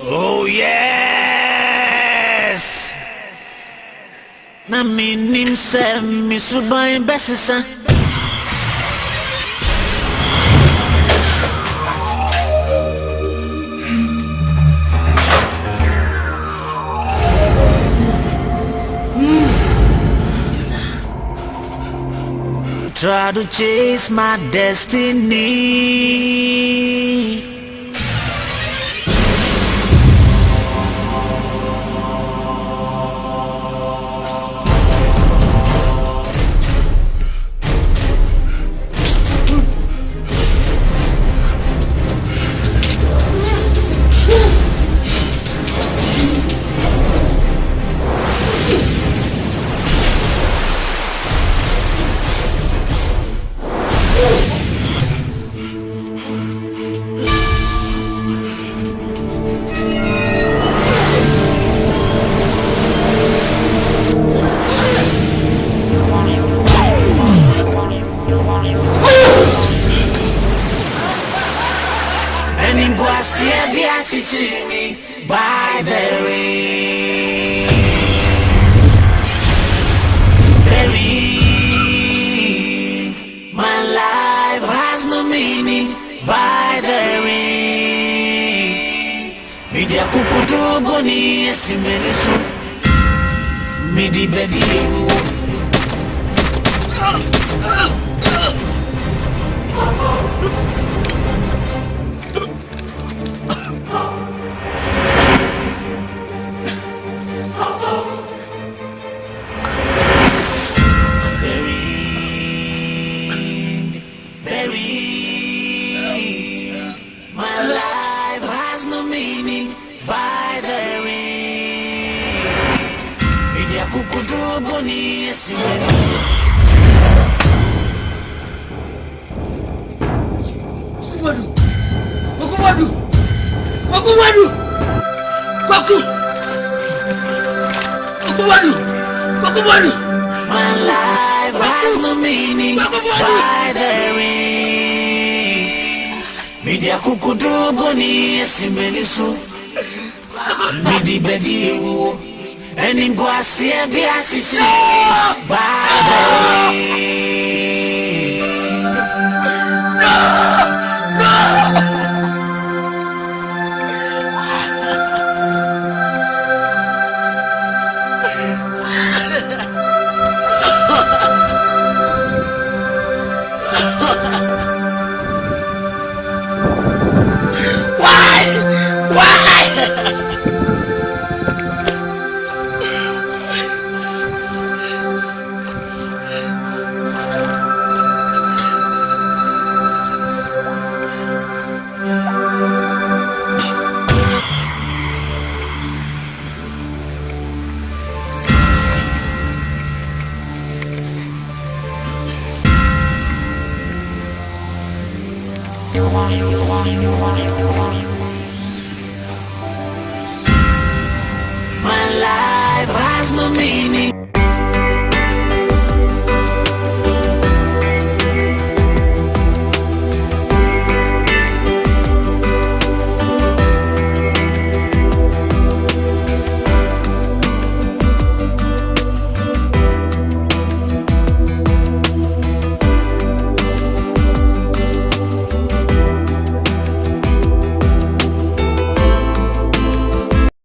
S4: Oh yes. Naminim Sam Misubai Bessisa. Try to chase my destiny. By the ring. The ring. My life has no meaning by the ring. Media kukudu boni esimenisu. Midi bedi. My life has no meaning by the ring. Media kukudu boni esimenisu. Midi bedi ewu. Eni ngwasi ebi achichi by the ring. My life has no meaning.